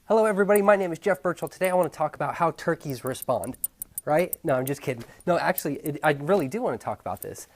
Hello everybody, my name is Jeff Burchell. Today I want to talk about how turkeys respond, right? No, I'm just kidding. No, actually, I really do want to talk about this.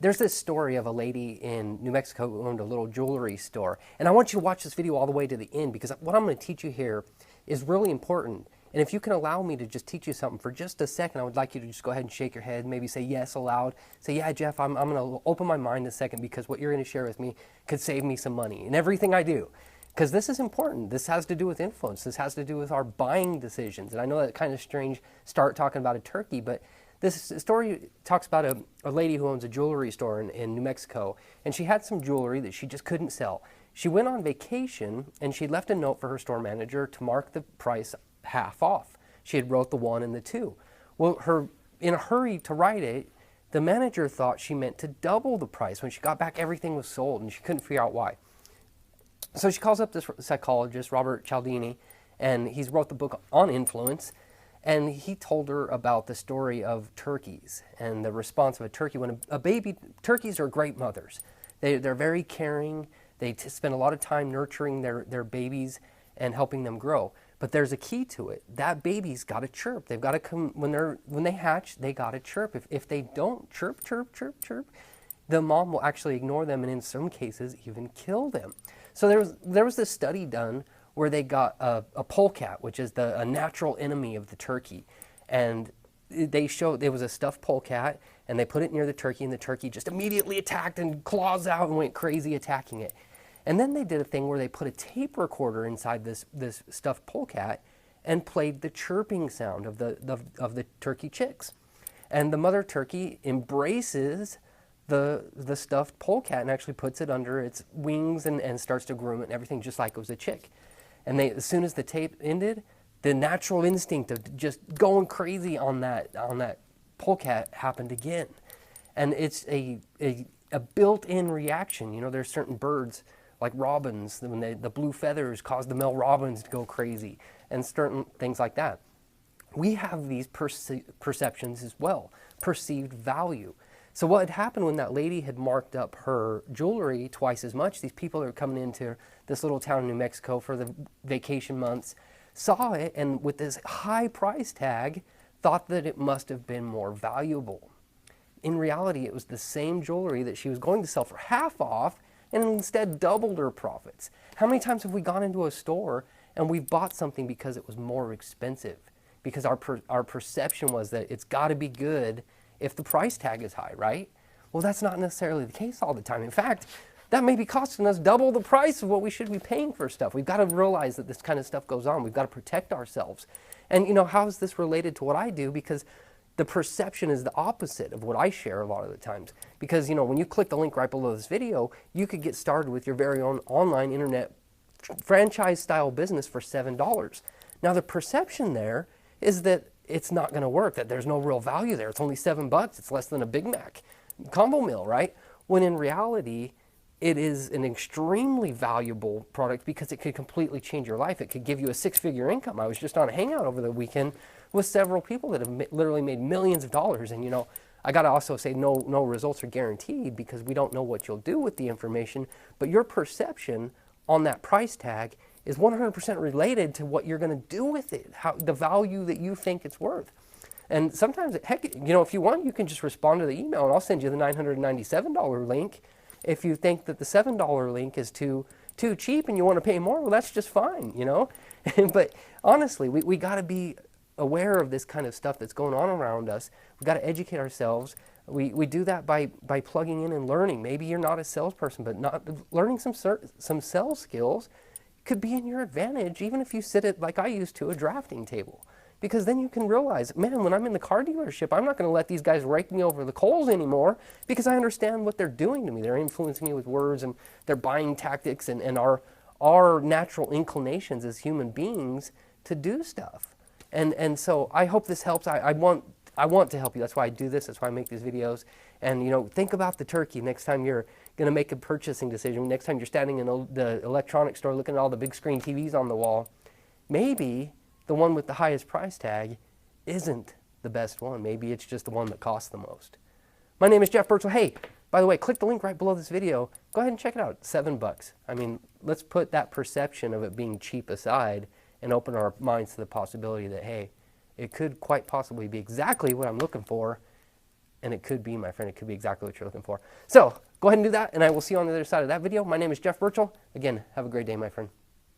There's this story of a lady in New Mexico who owned a little jewelry store. And I want you to watch this video all the way to the end because what I'm going to teach you here is really important. And if you can allow me to just teach you something for just a second, I would like you to just go ahead and shake your head, maybe say yes aloud. Say, yeah, Jeff, I'm going to open my mind a second because what you're going to share with me could save me some money in everything I do. Because this is important. This has to do with influence. This has to do with our buying decisions. And I know that kind of strange start talking about a turkey, but this story talks about a lady who owns a jewelry store in New Mexico, and she had some jewelry that she just couldn't sell. She went on vacation, and she left a note for her store manager to mark the price half off. She had wrote the 1 and the 2. Well, in a hurry to write it, the manager thought she meant to double the price. When she got back, everything was sold, and she couldn't figure out why. So she calls up this psychologist, Robert Cialdini, and he's wrote the book on influence, and he told her about the story of turkeys and the response of a turkey. When a baby, turkeys are great mothers. They're very caring. They spend a lot of time nurturing their babies and helping them grow. But there's a key to it. That baby's got to chirp. They've got to come, when they hatch, they got to chirp. If they don't chirp, chirp, chirp, chirp, the mom will actually ignore them and in some cases even kill them. So there was this study done where they got a polecat, which is a natural enemy of the turkey. And they showed, it was a stuffed polecat, and they put it near the turkey, and the turkey just immediately attacked and claws out and went crazy attacking it. And then they did a thing where they put a tape recorder inside this stuffed polecat and played the chirping sound of the turkey chicks. And the mother turkey embraces the stuffed polecat and actually puts it under its wings and starts to groom it and everything just like it was a chick. And as soon as the tape ended, the natural instinct of just going crazy on that polecat happened again. And it's a built-in reaction. You know, there's certain birds like robins, when the blue feathers cause the male robins to go crazy and certain things like that. We have these perceptions as well, perceived value. So what had happened when that lady had marked up her jewelry twice as much, these people that are coming into this little town in New Mexico for the vacation months saw it and with this high price tag thought that it must have been more valuable. In reality, it was the same jewelry that she was going to sell for half off and instead doubled her profits. How many times have we gone into a store and we've bought something because it was more expensive? Because our perception was that it's got to be good if the price tag is high, right? Well, that's not necessarily the case all the time. In fact, that may be costing us double the price of what we should be paying for stuff. We've got to realize that this kind of stuff goes on. We've got to protect ourselves. And you know, how is this related to what I do? Because the perception is the opposite of what I share a lot of the times. Because, you know, when you click the link right below this video, you could get started with your very own online internet franchise-style business for $7. Now, the perception there is that it's not going to work, that there's no real value there. It's only $7. It's less than a Big Mac combo meal, right? When in reality, it is an extremely valuable product because it could completely change your life. It could give you a 6-figure income. I was just on a hangout over the weekend with several people that have literally made millions of dollars. And you know, I got to also say no results are guaranteed because we don't know what you'll do with the information, but your perception on that price tag is 100% related to what you're going to do with it, the value that you think it's worth. And sometimes, heck, you know, if you want, you can just respond to the email and I'll send you the $997 link. If you think that the $7 link is too cheap and you want to pay more, well, that's just fine, you know. But honestly, we got to be aware of this kind of stuff that's going on around us. We've got to educate ourselves. We do that by plugging in and learning. Maybe you're not a salesperson, but learning some sales skills could be in your advantage, even if you sit at, like I used to, a drafting table. Because then you can realize, man, when I'm in the car dealership, I'm not going to let these guys rake me over the coals anymore because I understand what they're doing to me. They're influencing me with words and their buying tactics and our natural inclinations as human beings to do stuff. And so I hope this helps. I want to help you. That's why I do this. That's why I make these videos. And, you know, think about the turkey next time you're going to make a purchasing decision. Next time you're standing in the electronics store looking at all the big screen TVs on the wall, maybe the one with the highest price tag isn't the best one. Maybe it's just the one that costs the most. My name is Jeff Burchell. Hey, By the way, click the link right below this video. Go ahead and check it out. $7. I mean, let's put that perception of it being cheap aside and open our minds to the possibility that, hey, it could quite possibly be exactly what I'm looking for. And it could be, my friend, it could be exactly what you're looking for. So go ahead and do that, and I will see you on the other side of that video. My name is Jeff Burchell. Again, have a great day, my friend.